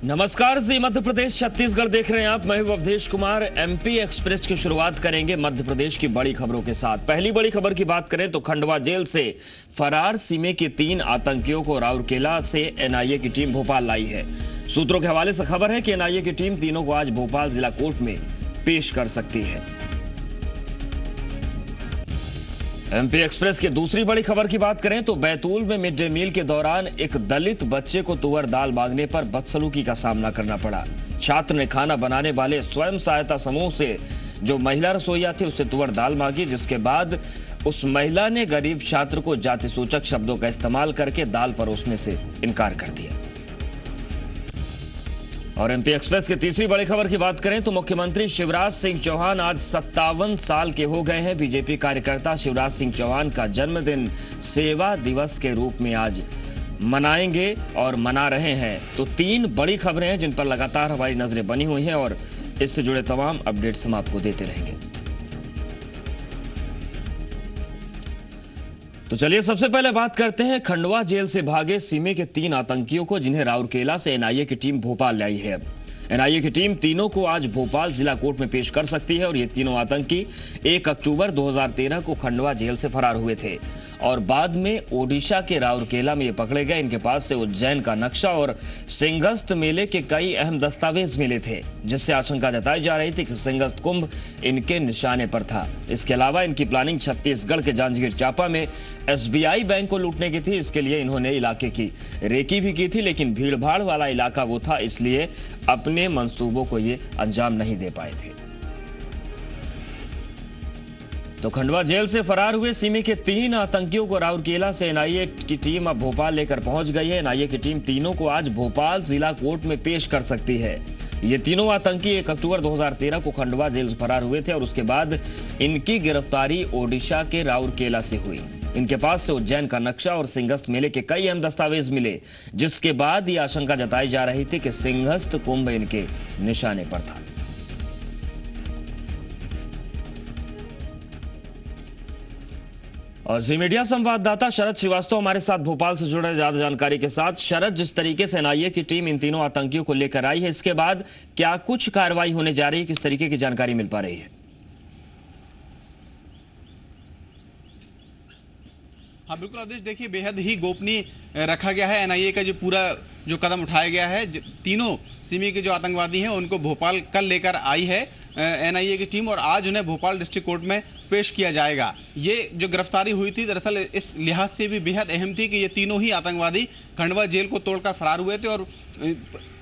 नमस्कार जी, मध्य प्रदेश छत्तीसगढ़ देख रहे हैं आप। मैं हूं अवधेश कुमार। एमपी एक्सप्रेस की शुरुआत करेंगे मध्य प्रदेश की बड़ी खबरों के साथ। पहली बड़ी खबर की बात करें तो खंडवा जेल से फरार सीमे के 3 आतंकियों को राउरकेला से एनआईए की टीम भोपाल लाई है। सूत्रों के हवाले से खबर है कि एनआईए की टीम तीनों को आज भोपाल जिला कोर्ट में पेश कर सकती है। एमपी एक्सप्रेस की दूसरी बड़ी खबर की बात करें तो बैतूल में मिड डे मील के दौरान एक दलित बच्चे को तुअर दाल मांगने पर बदसलूकी का सामना करना पड़ा। छात्र ने खाना बनाने वाले स्वयं सहायता समूह से जो महिला रसोइया थी उससे तुअर दाल मांगी, जिसके बाद उस महिला ने गरीब छात्र को जाति सूचक शब्दों का इस्तेमाल करके दाल परोसने से इनकार कर दिया। और एमपी एक्सप्रेस की तीसरी बड़ी खबर की बात करें तो मुख्यमंत्री शिवराज सिंह चौहान आज 57 साल के हो गए हैं। बीजेपी कार्यकर्ता शिवराज सिंह चौहान का जन्मदिन सेवा दिवस के रूप में आज मनाएंगे और मना रहे हैं। तो 3 बड़ी खबरें हैं जिन पर लगातार हमारी नजरें बनी हुई हैं और इससे जुड़े तमाम अपडेट्स हम आपको देते रहेंगे। तो चलिए सबसे पहले बात करते हैं खंडवा जेल से भागे सीमे के 3 आतंकियों को, जिन्हें राउरकेला से एनआईए की टीम भोपाल लाई है। एनआईए की टीम तीनों को आज भोपाल जिला कोर्ट में पेश कर सकती है और ये तीनों आतंकी 1 अक्टूबर 2013 को खंडवा जेल से फरार हुए थे और बाद में ओडिशा के राउरकेला में ये पकड़े गए। इनके पास से उज्जैन का नक्शा और सिंहस्थ मेले के कई अहम दस्तावेज मिले थे, जिससे आशंका जताई जा रही थी कि सिंहस्थ कुंभ इनके निशाने पर था। इसके अलावा इनकी प्लानिंग छत्तीसगढ़ के जांजगीर चांपा में एसबीआई बैंक को लूटने की थी। इसके लिए इन्होंने इलाके की रेकी भी की थी, लेकिन भीड़भाड़ वाला इलाका वो था, इसलिए अपने मंसूबों को ये अंजाम नहीं दे पाए थे। तो खंडवा जेल से फरार हुए सीमे के 3 आतंकियों को राउरकेला से एनआईए की टीम अब भोपाल लेकर पहुंच गई है। एनआईए की टीम तीनों को आज भोपाल जिला कोर्ट में पेश कर सकती है। ये तीनों आतंकी 1 अक्टूबर 2013 को खंडवा जेल से फरार हुए थे और उसके बाद इनकी गिरफ्तारी ओडिशा के राउरकेला से हुई। इनके पास से उज्जैन का नक्शा और सिंहस्थ मेले के कई अहम दस्तावेज मिले, जिसके बाद ये आशंका जताई जा रही थी कि सिंहस्थ कुंभ इनके निशाने पर था। और जी मीडिया संवाददाता शरद श्रीवास्तव हमारे साथ भोपाल से जुड़े ज्यादा जानकारी के साथ। शरद, जिस तरीके से एनआईए की टीम इन तीनों आतंकियों को लेकर आई है, इसके बाद क्या कुछ कार्रवाई होने जा रही है, किस तरीके की जानकारी मिल पा रही है? हाँ बिल्कुल अवधेश, देखिए बेहद ही गोपनीय रखा गया है एनआईए का जो कदम उठाया गया है। तीनों सीमे के जो आतंकवादी हैं उनको भोपाल कल लेकर आई है एनआईए की टीम और आज उन्हें भोपाल डिस्ट्रिक्ट कोर्ट में पेश किया जाएगा। ये जो गिरफ्तारी हुई थी दरअसल इस लिहाज से भी बेहद अहम थी कि ये तीनों ही आतंकवादी खंडवा जेल को तोड़कर फरार हुए थे और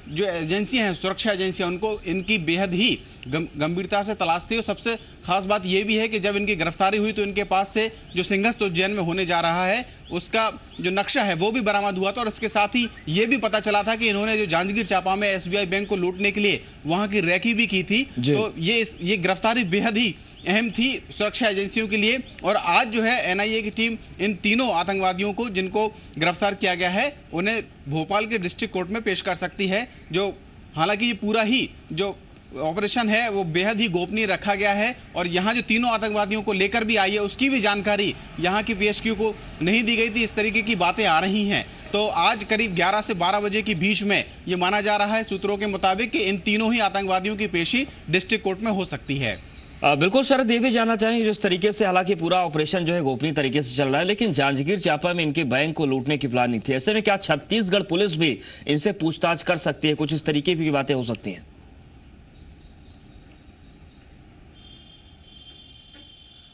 जो एजेंसियां हैं, सुरक्षा एजेंसियां, उनको इनकी बेहद ही गंभीरता से तलाश थी। और सबसे खास बात यह भी है कि जब इनकी गिरफ्तारी हुई तो इनके पास से जो सिंहस्थ उज्जैन में होने जा रहा है उसका जो नक्शा है वो भी बरामद हुआ था और इसके साथ ही ये भी पता चला था कि इन्होंने जो जांजगीर चांपा में एसबीआई बैंक को लूटने के लिए वहां की रेकी भी की थी। तो ये गिरफ्तारी बेहद ही अहम थी सुरक्षा एजेंसियों के लिए। और आज जो है एनआईए की टीम इन तीनों आतंकवादियों को जिनको गिरफ्तार किया गया है उन्हें भोपाल के डिस्ट्रिक्ट कोर्ट में पेश कर सकती है। जो हालांकि ये पूरा ही जो ऑपरेशन है वो बेहद ही गोपनीय रखा गया है और यहाँ जो तीनों आतंकवादियों को लेकर भी आई है उसकी भी जानकारी यहाँ की पीएचक्यू को नहीं दी गई थी। इस तरीके की बातें आ रही हैं। तो आज करीब 11 से 12 बजे के बीच में ये माना जा रहा है सूत्रों के मुताबिक कि इन तीनों ही आतंकवादियों की पेशी डिस्ट्रिक्ट कोर्ट में हो सकती है। बिल्कुल शरद, ये भी जानना चाहेंगे जिस तरीके से हालांकि पूरा ऑपरेशन जो है गोपनीय तरीके से चल रहा है, लेकिन जांजगीर चांपा में इनके बैंक को लूटने की प्लानिंग थी। ऐसे में क्या छत्तीसगढ़ पुलिस भी इनसे पूछताछ कर सकती है? कुछ इस तरीके की बातें हो सकती हैं?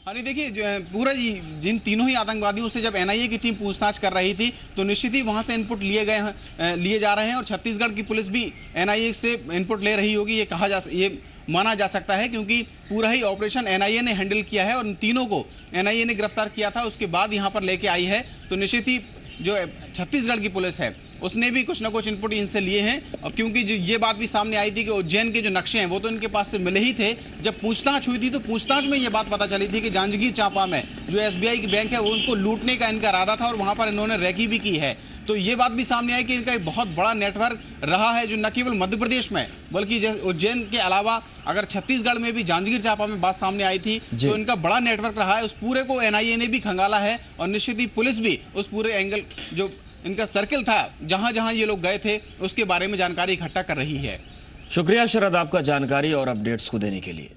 अरे देखिए, पूरा जिन तीनों ही आतंकवादियों से जब एनआईए की टीम पूछताछ कर रही थी तो निश्चित ही वहां से इनपुट लिए जा रहे हैं और छत्तीसगढ़ की पुलिस भी एनआईए से इनपुट ले रही होगी। ये माना जा सकता है क्योंकि पूरा ही ऑपरेशन एनआईए ने हैंडल किया है और इन तीनों को एनआईए ने गिरफ्तार किया था, उसके बाद यहाँ पर लेके आई है। तो निश्चित ही जो छत्तीसगढ़ की पुलिस है उसने भी कुछ ना कुछ इनपुट इनसे लिए हैं। और क्योंकि जो ये बात भी सामने आई थी कि उज्जैन के जो नक्शे हैं वो तो इनके पास से मिले ही थे। जब पूछताछ हुई थी तो पूछताछ में ये बात पता चली थी कि जांजगीर चांपा में जो एसबीआई की बैंक है वो उनको लूटने का इनका इरादा था और वहां पर इन्होंने रेकी भी की है। तो ये बात भी सामने आई कि इनका एक बहुत बड़ा नेटवर्क रहा है जो न केवल मध्य प्रदेश में बल्कि उज्जैन के अलावा अगर छत्तीसगढ़ में भी जांजगीर चांपा में बात सामने आई थी तो इनका बड़ा नेटवर्क रहा है। उस पूरे को एनआईए ने भी खंगाला है और निश्चित ही पुलिस भी उस पूरे एंगल जो इनका सर्किल था, जहां जहां ये लोग गए थे उसके बारे में जानकारी इकट्ठा कर रही है। शुक्रिया शरद आपका जानकारी और अपडेट्स को देने के लिए।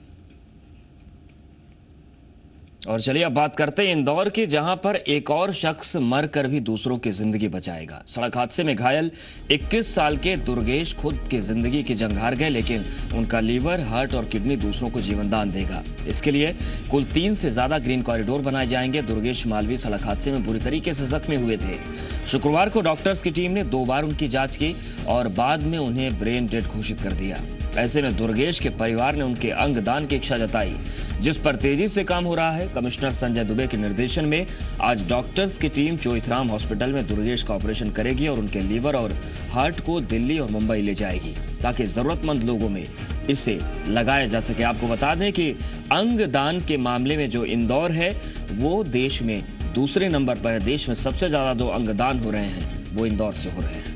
और चलिए अब बात करते हैं इंदौर की, जहां पर एक और शख्स मरकर भी दूसरों की जिंदगी बचाएगा। सड़क हादसे में घायल 21 साल के दुर्गेश खुद की जिंदगी की जंग हार गए, लेकिन उनका लीवर, हार्ट और किडनी दूसरों को जीवन दान देगा। इसके लिए कुल 3 से ज्यादा ग्रीन कॉरिडोर बनाए जाएंगे। दुर्गेश मालवी सड़क हादसे में बुरी तरीके से जख्मी हुए थे। शुक्रवार को डॉक्टर्स की टीम ने 2 बार उनकी जांच की और बाद में उन्हें ब्रेन डेड घोषित कर दिया। ऐसे में दुर्गेश के परिवार ने उनके अंग दान की इच्छा जताई, जिस पर तेजी से काम हो रहा है। कमिश्नर संजय दुबे के निर्देशन में आज डॉक्टर्स की टीम चोइथराम हॉस्पिटल में दुर्गेश का ऑपरेशन करेगी और उनके लीवर और हार्ट को दिल्ली और मुंबई ले जाएगी, ताकि जरूरतमंद लोगों में इसे लगाया जा सके। आपको बता दें कि अंग दान के मामले में जो इंदौर है वो देश में दूसरे नंबर पर है। देश में सबसे ज्यादा जो अंगदान हो रहे हैं वो इंदौर से हो रहे हैं।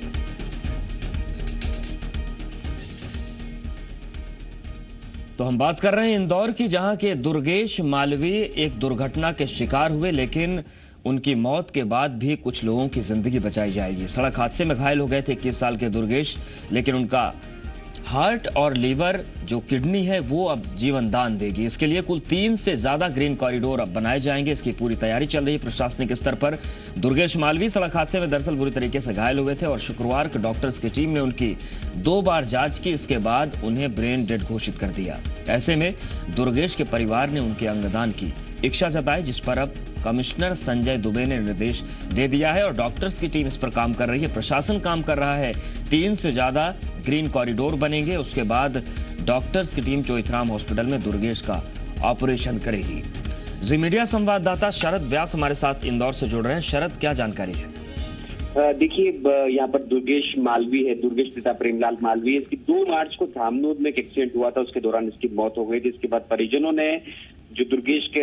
तो हम बात कर रहे हैं इंदौर की, जहां के दुर्गेश मालवी एक दुर्घटना के शिकार हुए, लेकिन उनकी मौत के बाद भी कुछ लोगों की जिंदगी बचाई जाएगी। सड़क हादसे में घायल हो गए थे 21 साल के दुर्गेश, लेकिन उनका हार्ट और लीवर जो किडनी है वो अब जीवन दान देगी। इसके लिए कुल 3 से ज्यादा ग्रीन कॉरिडोर अब बनाए जाएंगे। इसकी पूरी तैयारी चल रही है प्रशासनिक स्तर पर। दुर्गेश मालवी सड़क हादसे में दरअसल बुरी तरीके से घायल हुए थे और शुक्रवार को डॉक्टर्स की टीम ने उनकी 2 बार जांच की। इसके बाद उन्हें ब्रेन डेड घोषित कर दिया। ऐसे में दुर्गेश के परिवार ने उनके अंगदान की इच्छा जताई, जिस पर अब कमिश्नर संजय दुबे ने निर्देश दे दिया है और डॉक्टर्स की टीम इस पर काम कर रही है। प्रशासन काम कर रहा है। 3 से ज्यादा ग्रीन कॉरिडोर बनेंगे। उसके बाद डॉक्टर्स की टीम चोइथराम हॉस्पिटल में दुर्गेश का ऑपरेशन करेगी। जी मीडिया संवाददाता शरद व्यास हमारे साथ इंदौर से जुड़ रहे हैं। शरद, क्या जानकारी है? देखिए, यहाँ पर दुर्गेश मालवी है, दुर्गेश पिता प्रेमलाल मालवी है। इसकी 2 मार्च को धामनोद में एक एक्सीडेंट हुआ था, उसके दौरान इसकी मौत हो गई थी। इसके बाद परिजनों ने जो दुर्गेश के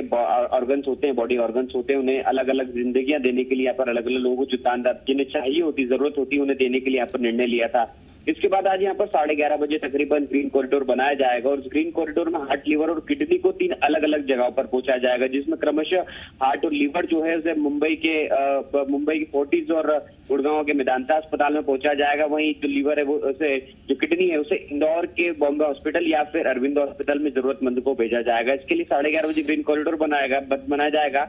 ऑर्गन्स होते हैं, बॉडी ऑर्गन्स होते हैं, उन्हें अलग अलग जिंदगियां देने के लिए यहाँ पर अलग अलग लोगों को जो दान जिन्हें चाहिए होती, जरूरत होती है, उन्हें देने के लिए यहाँ पर निर्णय लिया था। इसके बाद आज यहाँ पर 11:30 बजे तकरीबन ग्रीन कॉरिडोर बनाया जाएगा और उस ग्रीन कॉरिडोर में हार्ट, लीवर और किडनी को 3 अलग अलग जगहों पर पहुंचाया जाएगा, जिसमें क्रमशः हार्ट और लीवर जो है उसे मुंबई की फोर्टिस और गुड़गांव के मेदांता अस्पताल में पहुंचाया जाएगा। वहीं जो लीवर है वो उसे, जो किडनी है उसे इंदौर के बॉम्बे हॉस्पिटल या फिर अरविंद हॉस्पिटल में जरूरतमंद को भेजा जाएगा। इसके लिए 11:30 बजे ग्रीन कॉरिडोर बनाया जाएगा।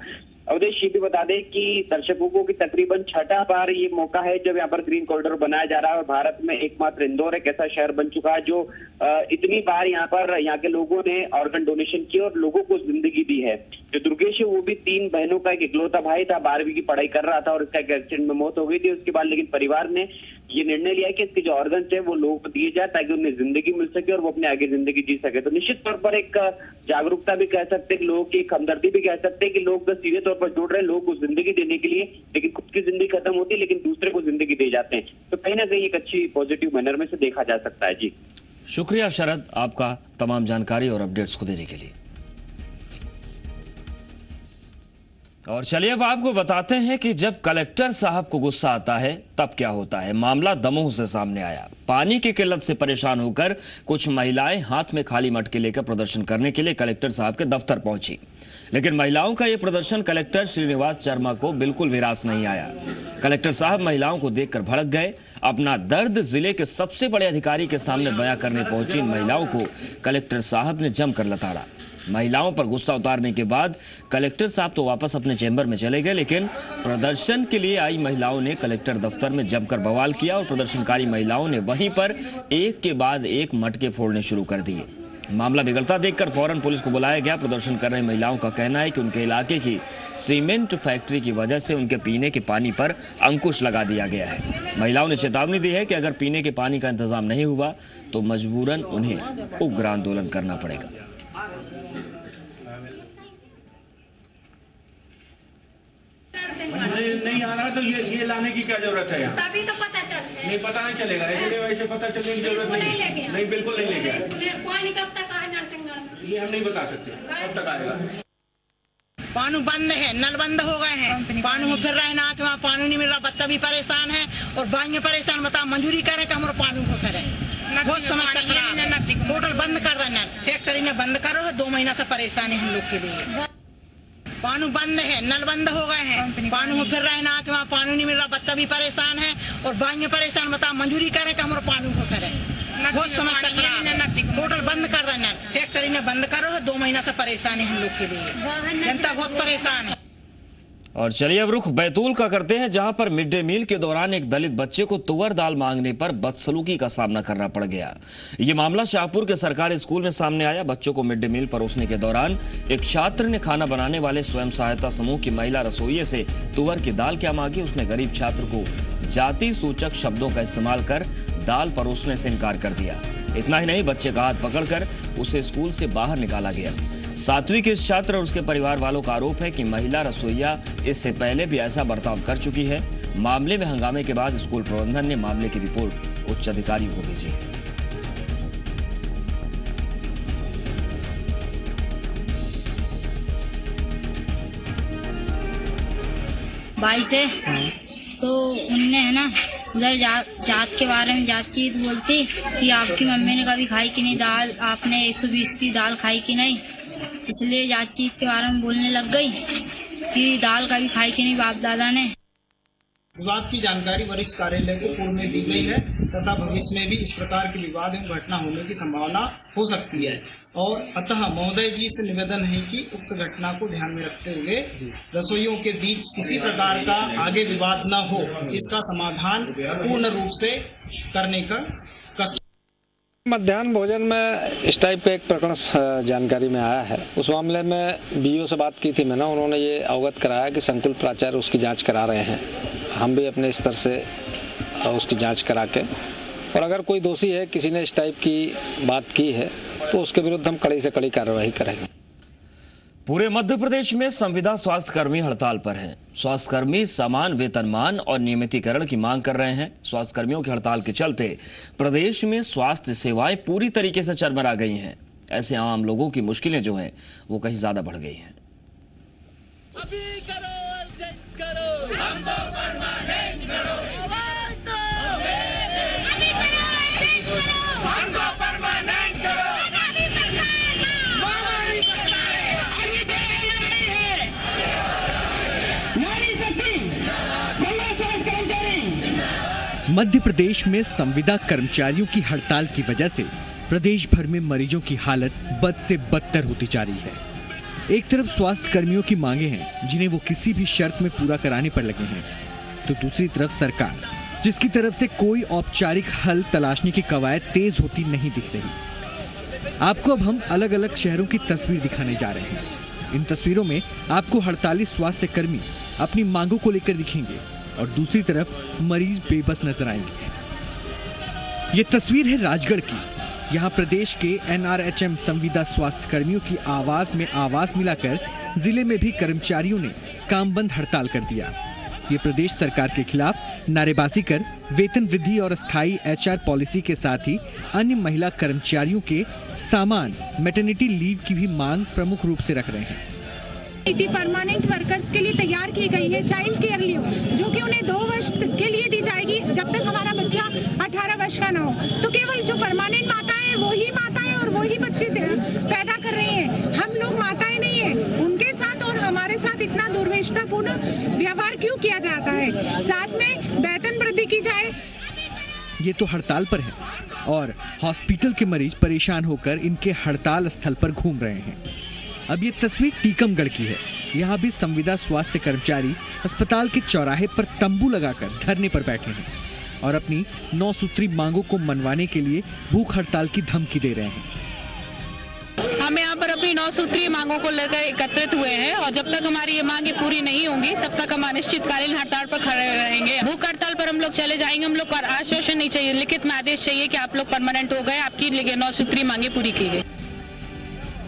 अवधेश, ये भी बता दें कि दर्शकों को कि तकरीबन 6ठा बार ये मौका है जब यहाँ पर ग्रीन कॉरिडोर बनाया जा रहा है और भारत में एकमात्र इंदौर एक ऐसा शहर बन चुका है जो इतनी बार यहाँ के लोगों ने ऑर्गन डोनेशन किया और लोगों को जिंदगी दी है। जो दुर्गेश है वो भी 3 बहनों का एक इकलौता भाई था, 12वीं की पढ़ाई कर रहा था और इसका एक्सीडेंट में मौत हो गई थी। उसके बाद लेकिन परिवार ने ये निर्णय लिया कि इसके जो ऑर्गन्स है वो लोगों को दिए जाए ताकि उन्हें जिंदगी मिल सके और वो अपने आगे जिंदगी जी सके। तो निश्चित तौर पर एक जागरूकता भी कह सकते हैं, लोगों की हमदर्दी भी कह सकते हैं कि लोग बस सीधे तौर पर जुड़ रहे हैं लोगों को जिंदगी देने के लिए, लेकिन खुद की जिंदगी खत्म होती है लेकिन दूसरे को जिंदगी दे जाते हैं। तो कहीं ना कहीं एक अच्छी पॉजिटिव मैनर में से देखा जा सकता है। जी शुक्रिया शरद, आपका तमाम जानकारी और अपडेट्स को देने के लिए। और चलिए अब आपको बताते हैं कि जब कलेक्टर साहब को गुस्सा आता है तब क्या होता है। मामला दमोह से सामने आया। पानी की किल्लत से परेशान होकर कुछ महिलाएं हाथ में खाली मटके लेकर प्रदर्शन करने के लिए कलेक्टर साहब के दफ्तर पहुंची, लेकिन महिलाओं का यह प्रदर्शन कलेक्टर श्रीनिवास शर्मा को बिल्कुल भी रास नहीं आया। कलेक्टर साहब महिलाओं को देखकर भड़क गए। अपना दर्द जिले के सबसे बड़े अधिकारी के सामने बयां करने पहुंची इन महिलाओं को कलेक्टर साहब ने जमकर लताड़ा। महिलाओं पर गुस्सा उतारने के बाद कलेक्टर साहब तो वापस अपने चैम्बर में चले गए, लेकिन प्रदर्शन के लिए आई महिलाओं ने कलेक्टर दफ्तर में जमकर बवाल किया और प्रदर्शनकारी महिलाओं ने वहीं पर एक के बाद एक मटके फोड़ने शुरू कर दिए। मामला बिगड़ता देखकर फौरन पुलिस को बुलाया गया। प्रदर्शन कर रही महिलाओं का कहना है कि उनके इलाके की सीमेंट फैक्ट्री की वजह से उनके पीने के पानी पर अंकुश लगा दिया गया है। महिलाओं ने चेतावनी दी है कि अगर पीने के पानी का इंतजाम नहीं हुआ तो मजबूरन उन्हें उग्र आंदोलन करना पड़ेगा। नहीं आ रहा तो ये लाने की क्या जरूरत है यहाँ? तभी तो पता चलता है। नहीं पता नहीं चलेगा, ऐसे पता चलने की जरूरत नहीं। नहीं बिल्कुल नहीं लेके आए। पानी कब तक आए नरसिंहगढ़ में? ये हम नहीं बता सकते कब तक आएगा। पानी बंद है, नल बंद हो गए हैं, पानी में फिर रहे ना कि वहाँ पानी नहीं मिल रहा, बच्चा भी परेशान है और भाई परेशान। बताओ मंजूरी करें कि हमारे पानी को करें, बहुत समस्या खराब। होटल बंद कर देना, फैक्ट्री में बंद करो। 2 महीना से परेशानी हम लोग के लिए। पानी बंद है, नल बंद हो गए हैं, पानी में फिर रहे ना कि वहाँ पानी नहीं मिल रहा, बच्चा भी परेशान है और भाई परेशान, बताओ मंजूरी करें कि हमारा पानी को करे। बहुत समस्या खराब है, टोटल बंद कर देना, फैक्ट्री ने बंद करो, 2 महीना से परेशान है हम लोग के लिए, जनता बहुत परेशान है। और चलिए अब रुख बैतूल का करते हैं, जहां पर मिड डे मील के दौरान एक दलित बच्चे को तुअर दाल मांगने पर बदसलूकी का सामना करना पड़ गया। ये मामला शाहपुर के सरकारी स्कूल में सामने आया। बच्चों को मिड डे मील परोसने के दौरान एक छात्र ने खाना बनाने वाले स्वयं सहायता समूह की महिला रसोइये से तुअर की दाल क्या मांगी। उसने गरीब छात्र को जाति सूचक शब्दों का इस्तेमाल कर दाल परोसने से इनकार कर दिया। इतना ही नहीं, बच्चे का हाथ पकड़कर उसे स्कूल से बाहर निकाला गया। 7वीं के इस छात्र और उसके परिवार वालों का आरोप है कि महिला रसोइया इससे पहले भी ऐसा बर्ताव कर चुकी है। मामले में हंगामे के बाद स्कूल प्रबंधन ने मामले की रिपोर्ट उच्च अधिकारियों को भेजी। भाई से तो उनने है ना उधर जात के बारे में जात-चीत बोलती कि आपकी मम्मी ने कभी खाई कि नहीं दाल, आपने 120 की दाल खाई कि नहीं, इसलिए जात-चीत के बारे में बोलने लग गई कि दाल कभी खाई कि नहीं बाप दादा ने। विवाद की जानकारी वरिष्ठ कार्यालय को पूर्व में दी गई है तथा भविष्य में भी इस प्रकार के विवाद एवं घटना होने की संभावना हो सकती है और अतः महोदय जी से निवेदन है कि उक्त घटना को ध्यान में रखते हुए रसोइयों के बीच किसी प्रकार का आगे विवाद न हो, इसका समाधान पूर्ण रूप से करने का कष्ट। मध्याह्न भोजन में इस टाइप का एक प्रकरण जानकारी में आया है। उस मामले में बीओ से बात की थी मैंने, उन्होंने ये अवगत कराया कि संकुल प्राचार्य उसकी जांच करा रहे हैं। हम भी अपने स्तर से उसकी जांच करा के, और अगर कोई दोषी है, किसी ने इस टाइप की बात की है, तो उसके विरुद्ध हम कड़ी से कड़ी कार्रवाई करेंगे। पूरे मध्य प्रदेश में संविदा स्वास्थ्य कर्मी हड़ताल पर हैं। स्वास्थ्य कर्मी समान वेतनमान और नियमितीकरण की मांग कर रहे हैं। स्वास्थ्य कर्मियों की हड़ताल के चलते प्रदेश में स्वास्थ्य सेवाएं पूरी तरीके से चरमरा गई हैं। ऐसे आम लोगों की मुश्किलें जो हैं वो कहीं ज्यादा बढ़ गई हैं। अभी करो, अर्जेंट करो, हमको परमानेंट करो, आवाज दो, अभी करो, अर्जेंट करो, हमको परमानेंट करो, अभी हमारी सरकार अभी दे रही है, नारी शक्ति, समाज स्वास्थ्य कर्मचारी। मध्य प्रदेश में संविदा कर्मचारियों की हड़ताल की वजह से प्रदेश भर में मरीजों की हालत बद से बदतर होती जा रही है। एक तरफ स्वास्थ्य कर्मियों की मांगे हैं जिन्हें वो किसी भी शर्त में पूरा कराने पर लगे हैं, तो दूसरी तरफ सरकार जिसकी तरफ से कोई औपचारिक हल तलाशने की कवायद तेज होती नहीं दिख रही। आपको अब हम अलग अलग शहरों की तस्वीर दिखाने जा रहे हैं। इन तस्वीरों में आपको हड़ताली स्वास्थ्य कर्मी अपनी मांगों को लेकर दिखेंगे और दूसरी तरफ मरीज बेबस नजर आएंगे। ये तस्वीर है राजगढ़ की। यहाँ प्रदेश के NRHM संविदा स्वास्थ्य कर्मियों की आवाज में आवाज मिलाकर जिले में भी कर्मचारियों ने काम बंद हड़ताल कर दिया। ये प्रदेश सरकार के खिलाफ नारेबाजी कर वेतन वृद्धि और अस्थायी HR पॉलिसी के साथ ही अन्य महिला कर्मचारियों के सामान मैटरनिटी लीव की भी मांग प्रमुख रूप से रख रहे हैं। परमानेंट वर्कर्स के लिए तैयार की गई है चाइल्ड केयर लीव, जो कि उन्हें 2 वर्ष के लिए दी जाएगी जब तक हमारा बच्चा 18 वर्ष का ना हो। तो केवल जो परमानेंट माताएं हैं वही माताएं और वही बच्चे पैदा कर रही हैं। हम लोग माताएं नहीं है, उनके साथ और हमारे साथ इतना दुर्व्यवस्थापूर्ण व्यवहार क्यों किया जाता है? साथ में वेतन वृद्धि की जाए। ये तो हड़ताल पर है और हॉस्पिटल के मरीज परेशान होकर इनके हड़ताल स्थल पर घूम रहे हैं। अब ये तस्वीर टीकमगढ़ की है। यहाँ भी संविदा स्वास्थ्य कर्मचारी अस्पताल के चौराहे पर तंबू लगाकर धरने पर बैठे हैं और अपनी 9 सूत्री मांगों को मनवाने के लिए भूख हड़ताल की धमकी दे रहे हैं। हम यहाँ पर अपनी 9 सूत्री मांगों को लेकर एकत्रित हुए हैं और जब तक हमारी ये मांगे पूरी नहीं होंगी तब तक हम अनिश्चितकालीन हड़ताल पर खड़े रहेंगे। भूख हड़ताल पर हम लोग चले जाएंगे। हम लोग को आश्वासन नहीं चाहिए, लिखित में आदेश चाहिए कि आप लोग परमानेंट हो गए, आपकी 9 सूत्री मांगे पूरी की गई।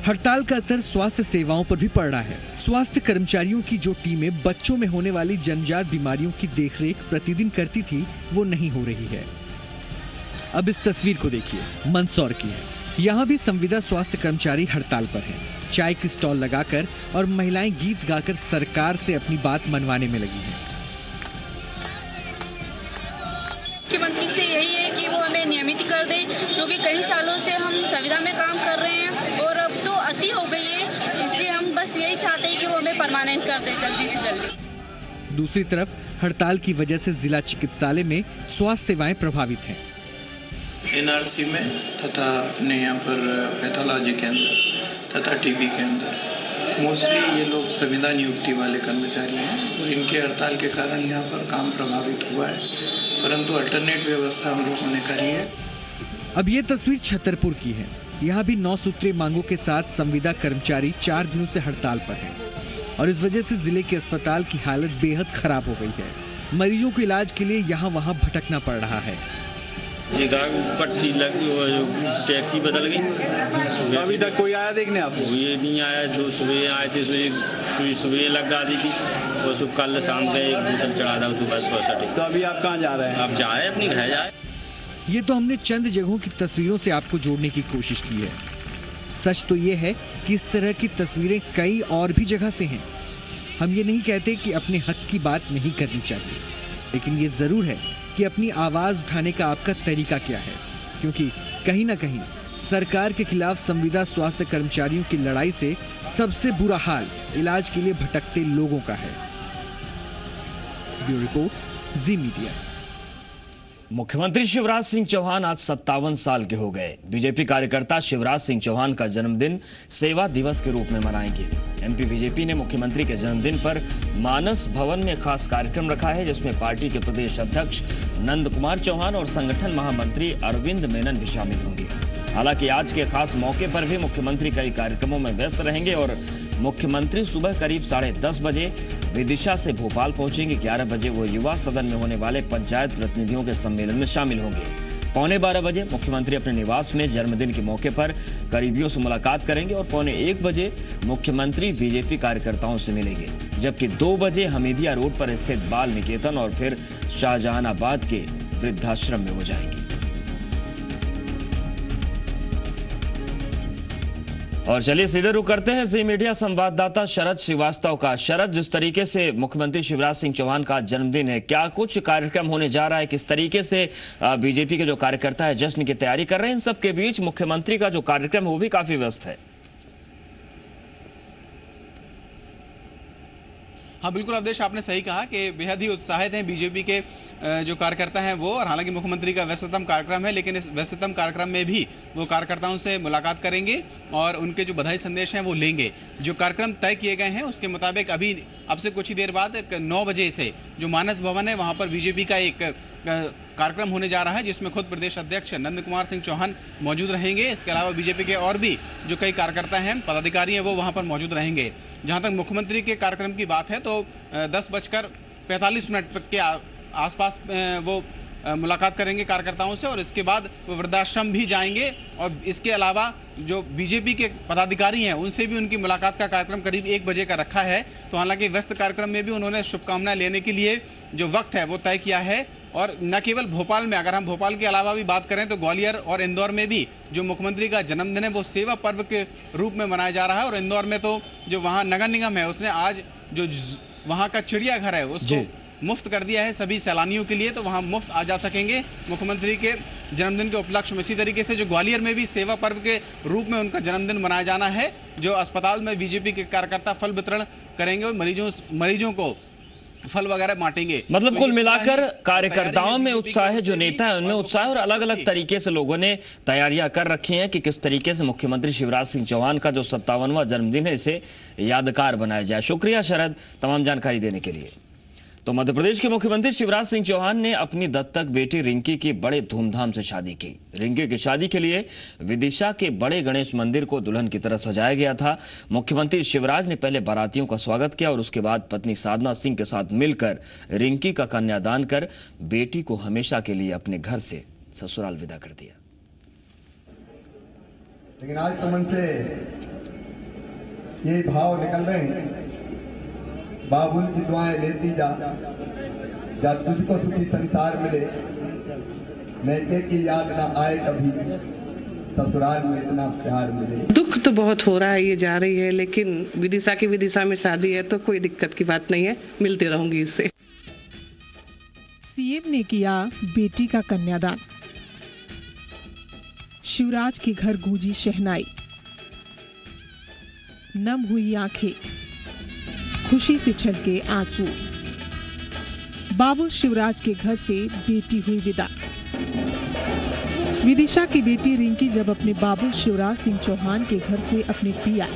हड़ताल का असर स्वास्थ्य सेवाओं पर भी पड़ रहा है। स्वास्थ्य कर्मचारियों की जो टीमें बच्चों में होने वाली जन्मजात बीमारियों की देखरेख प्रतिदिन करती थी, वो नहीं हो रही है। अब इस तस्वीर को देखिए, मंदसौर की है। यहाँ भी संविदा स्वास्थ्य कर्मचारी हड़ताल पर हैं। चाय की स्टॉल लगाकर और महिलाएं गीत गाकर सरकार से अपनी बात मनवाने में लगी हैं। मुख्यमंत्री से यही है कि वो हमें नियमित कर दे, क्योंकि कई सालों से हम संविदा में काम कर रहे हैं और अब तो अति हो गई है। इसलिए हम बस यही चाहते हैं कि वो हमें परमानेंट कर दे जल्दी से जल्दी। दूसरी तरफ हड़ताल की वजह से जिला चिकित्सालय में स्वास्थ्य सेवाएं प्रभावित हैं। एनआरसी में तथा अपने यहाँ पर पैथोलॉजी के अंदर तथा टीबी के अंदर मोस्टली ये लोग संविदा नियुक्ति वाले कर्मचारी हैं और इनके हड़ताल के कारण यहाँ पर काम प्रभावित हुआ है, परंतु अल्टरनेट व्यवस्था हम लोगों ने करी है। अब ये तस्वीर छतरपुर की है। यहाँ भी 9 सूत्रीय मांगों के साथ संविदा कर्मचारी 4 दिनों से हड़ताल पर हैं और इस वजह से जिले के अस्पताल की हालत बेहद खराब हो गई है। मरीजों को इलाज के लिए यहाँ वहाँ भटकना पड़ रहा है। पट्टी लगी, टैक्सी बदल गई, अभी तक कोई आया देखने आपको? ये नहीं आया। जो सुबह आए थे सुई सुबह लगा दी थी और सुबह कल शाम का एक बोतल चढ़ा था तो बस 65। तो अभी आप कहाँ जा रहे हैं? आप जाए अपनी घर जाए। ये तो हमने चंद जगहों की तस्वीरों से आपको जोड़ने की कोशिश की है। सच तो ये है कि इस तरह की तस्वीरें कई और भी जगह से हैं। हम ये नहीं कहते कि अपने हक की बात नहीं करनी चाहिए, लेकिन ये जरूर है कि अपनी आवाज उठाने का आपका तरीका क्या है, क्योंकि कहीं ना कहीं सरकार के खिलाफ संविदा स्वास्थ्य कर्मचारियों की लड़ाई से सबसे बुरा हाल इलाज के लिए भटकते लोगों का है। ब्यूरो रिपोर्ट, जी मीडिया। मुख्यमंत्री शिवराज सिंह चौहान आज 57 साल के हो गए। बीजेपी कार्यकर्ता शिवराज सिंह चौहान का जन्मदिन सेवा दिवस के रूप में मनाएंगे। एमपी बीजेपी ने मुख्यमंत्री के जन्मदिन पर मानस भवन में खास कार्यक्रम रखा है, जिसमें पार्टी के प्रदेश अध्यक्ष नंद कुमार चौहान और संगठन महामंत्री अरविंद मेनन भी शामिल होंगे। हालांकि आज के खास मौके पर भी मुख्यमंत्री कई कार्यक्रमों में व्यस्त रहेंगे और मुख्यमंत्री सुबह करीब 10:30 बजे विदिशा से भोपाल पहुंचेंगे। 11 बजे वो युवा सदन में होने वाले पंचायत प्रतिनिधियों के सम्मेलन में शामिल होंगे। 11:15 बजे मुख्यमंत्री अपने निवास में जन्मदिन के मौके पर करीबियों से मुलाकात करेंगे और 1:45 बजे मुख्यमंत्री बीजेपी कार्यकर्ताओं से मिलेंगे, जबकि 2 बजे हमीदिया रोड पर स्थित बाल निकेतन और फिर शाहजहानाबाद के वृद्धाश्रम में वो जाएंगे। और चलिए सीधे रुख करते हैं जी मीडिया संवाददाता शरद श्रीवास्तव का। शरद, जिस तरीके से मुख्यमंत्री शिवराज सिंह चौहान का जन्मदिन है, क्या कुछ कार्यक्रम होने जा रहा है? किस तरीके से बीजेपी के जो कार्यकर्ता है जश्न की तैयारी कर रहे हैं? इन सब के बीच मुख्यमंत्री का जो कार्यक्रम है वो भी काफी व्यस्त है। हाँ बिल्कुल अवधेश, आपने सही कहा कि बेहद ही उत्साहित हैं बीजेपी के जो कार्यकर्ता हैं वो। और हालांकि मुख्यमंत्री का व्यस्ततम कार्यक्रम है, लेकिन इस व्यस्ततम कार्यक्रम में भी वो कार्यकर्ताओं से मुलाकात करेंगे और उनके जो बधाई संदेश हैं वो लेंगे। जो कार्यक्रम तय किए गए हैं उसके मुताबिक अभी अब से कुछ ही देर बाद 9 बजे से जो मानस भवन है वहाँ पर बीजेपी का एक कार्यक्रम होने जा रहा है, जिसमें खुद प्रदेश अध्यक्ष नंद कुमार सिंह चौहान मौजूद रहेंगे। इसके अलावा बीजेपी के और भी जो कई कार्यकर्ता हैं, पदाधिकारी हैं, वो वहाँ पर मौजूद रहेंगे। जहाँ तक मुख्यमंत्री के कार्यक्रम की बात है तो 10:45 के आसपास वो मुलाकात करेंगे कार्यकर्ताओं से और इसके बाद वो वृद्धाश्रम भी जाएंगे। और इसके अलावा जो बीजेपी के पदाधिकारी हैं उनसे भी उनकी मुलाकात का कार्यक्रम करीब 1 बजे का रखा है। तो हालांकि व्यस्त कार्यक्रम में भी उन्होंने शुभकामनाएं लेने के लिए जो वक्त है वो तय किया है। और न केवल भोपाल में, अगर हम भोपाल के अलावा भी बात करें तो ग्वालियर और इंदौर में भी जो मुख्यमंत्री का जन्मदिन है वो सेवा पर्व के रूप में मनाया जा रहा है। और इंदौर में तो जो वहाँ नगर निगम है उसने आज जो वहाँ का चिड़ियाघर है उसको मुफ्त कर दिया है सभी सैलानियों के लिए, तो वहाँ मुफ्त आ जा सकेंगे मुख्यमंत्री के जन्मदिन के उपलक्ष्य में। इसी तरीके से जो ग्वालियर में भी सेवा पर्व के रूप में उनका जन्मदिन मनाया जाना है। जो अस्पताल में बीजेपी के कार्यकर्ता फल वितरण करेंगे और मरीजों को फल वगैरह बांटेंगे। मतलब कुल मिलाकर कार्यकर्ताओं में उत्साह है, जो नेता है उनमें उत्साह है और अलग अलग तरीके से लोगों ने तैयारियां कर रखी हैं कि किस तरीके से मुख्यमंत्री शिवराज सिंह चौहान का जो 57वां जन्मदिन है इसे यादगार बनाया जाए। शुक्रिया शरद तमाम जानकारी देने के लिए। तो मध्य प्रदेश के मुख्यमंत्री शिवराज सिंह चौहान ने अपनी दत्तक बेटी रिंकी की बड़े धूमधाम से शादी की। रिंकी की शादी के लिए विदिशा के बड़े गणेश मंदिर को दुल्हन की तरह सजाया गया था। मुख्यमंत्री शिवराज ने पहले बारातियों का स्वागत किया और उसके बाद पत्नी साधना सिंह के साथ मिलकर रिंकी का कन्यादान कर बेटी को हमेशा के लिए अपने घर से ससुराल विदा कर दिया। लेकिन आज तो मन से ये भाव निकल रहे हैं, बाबुल की दुआएं लेती जा तुझको सुखी संसार मिले, मैके की याद ना आए कभी, ससुराल में इतना प्यार मिले। दुख तो बहुत हो रहा है, ये जा रही है, लेकिन विदिशा में शादी है तो कोई दिक्कत की बात नहीं है, मिलती रहूंगी इससे। सीएम ने किया बेटी का कन्यादान, शिवराज के घर गूंजी शहनाई, नम हुई आंखें, खुशी से छलके आंसू। बाबुल शिवराज के घर से बेटी हुई विदा। विदिशा की बेटी रिंकी जब अपने बाबुल शिवराज सिंह चौहान के घर से अपने पिया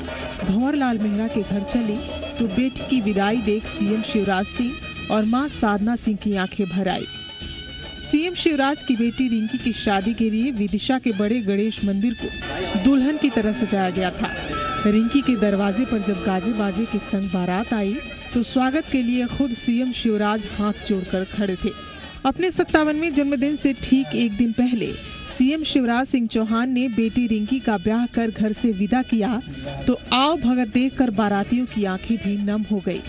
भंवरलाल मेहरा के घर चली तो बेटी की विदाई देख सीएम शिवराज सिंह और मां साधना सिंह की आंखें भर आई। सीएम शिवराज की बेटी रिंकी की शादी के लिए विदिशा के बड़े गणेश मंदिर को दुल्हन की तरह सजाया गया था। रिंकी के दरवाजे पर जब गाजे बाजे के संग बारात आई तो स्वागत के लिए खुद सीएम शिवराज हाथ जोड़कर खड़े थे। अपने 57वें जन्मदिन से ठीक एक दिन पहले सीएम शिवराज सिंह चौहान ने बेटी रिंकी का ब्याह कर घर से विदा किया तो आओ भगत देखकर बारातियों की आंखें भी नम हो गई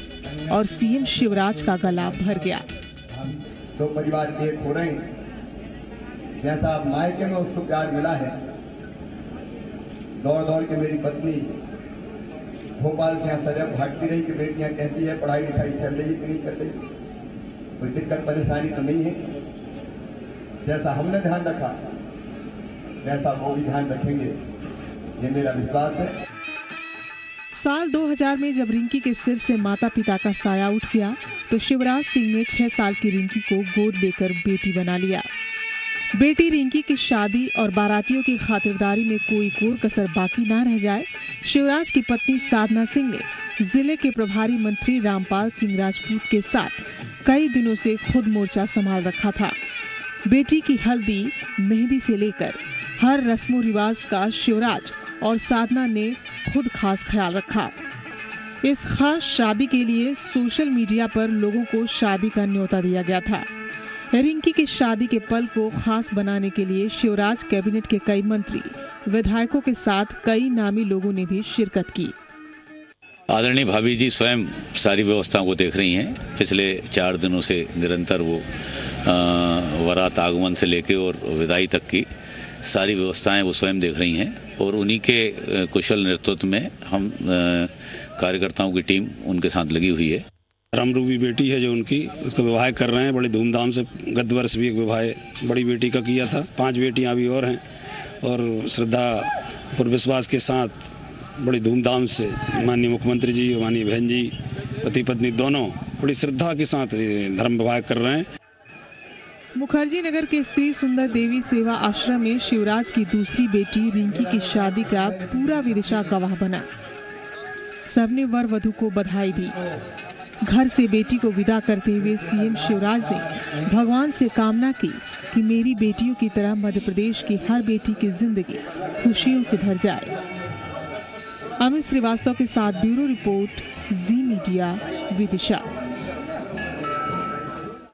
और सीएम शिवराज का गला भर गया। तो परिवार एक हो रहे हैं, जैसा मायके में उसको प्यार मिला है। दौड़ दौड़ के मेरी पत्नी भोपाल से यहाँ सदैव भागती रही कि बेटियाँ कैसी है, पढ़ाई लिखाई चल रही कि नहीं चल रही, कोई दिक्कत परेशानी तो नहीं है। जैसा हमने ध्यान रखा वैसा वो भी ध्यान रखेंगे, ये मेरा विश्वास है। साल 2000 में जब रिंकी के सिर से माता पिता का साया उठ गया तो शिवराज सिंह ने 6 साल की रिंकी को गोद देकर बेटी बना लिया। बेटी रिंकी की शादी और बारातियों की खातिरदारी में कोई कोर कसर बाकी ना रह जाए, शिवराज की पत्नी साधना सिंह ने जिले के प्रभारी मंत्री रामपाल सिंह राजपूत के साथ कई दिनों से खुद मोर्चा संभाल रखा था। बेटी की हल्दी मेहंदी से लेकर हर रस्मो रिवाज का शिवराज और साधना ने खुद खास ख्याल रखा। इस खास शादी के लिए सोशल मीडिया पर लोगों को शादी का न्योता दिया गया था। रिंकी की शादी के पल को खास बनाने के लिए शिवराज कैबिनेट के कई मंत्री, विधायकों के साथ कई नामी लोगों ने भी शिरकत की। आदरणीय भाभी जी स्वयं सारी व्यवस्थाओं को देख रही हैं। पिछले 4 दिनों से निरंतर वो बारात आगमन से लेके और विदाई तक की सारी व्यवस्थाएं वो स्वयं देख रही हैं और उन्हीं के कुशल नेतृत्व में हम कार्यकर्ताओं की टीम उनके साथ लगी हुई है। रामरूपी बेटी है जो उनकी, उसका विवाह कर रहे हैं बड़े धूमधाम से। गत वर्ष भी एक विवाह बड़ी बेटी का किया था। 5 बेटियां अभी और हैं और श्रद्धा और विश्वास के साथ बड़ी धूमधाम से माननीय मुख्यमंत्री जी, माननीय बहन जी, पति पत्नी दोनों बड़ी श्रद्धा के साथ धर्म विवाह कर रहे हैं। मुखर्जी नगर के स्त्री सुंदर देवी सेवा आश्रम में शिवराज की दूसरी बेटी रिंकी की शादी का पूरा विदिशा गवाह बना। सबने वर वधू को बधाई दी। घर से बेटी को विदा करते हुए सीएम शिवराज ने भगवान से कामना की कि मेरी बेटियों की तरह मध्य प्रदेश की हर बेटी की जिंदगी खुशियों से भर जाए। अमित श्रीवास्तव के साथ ब्यूरो रिपोर्ट, जी मीडिया, विदिशा।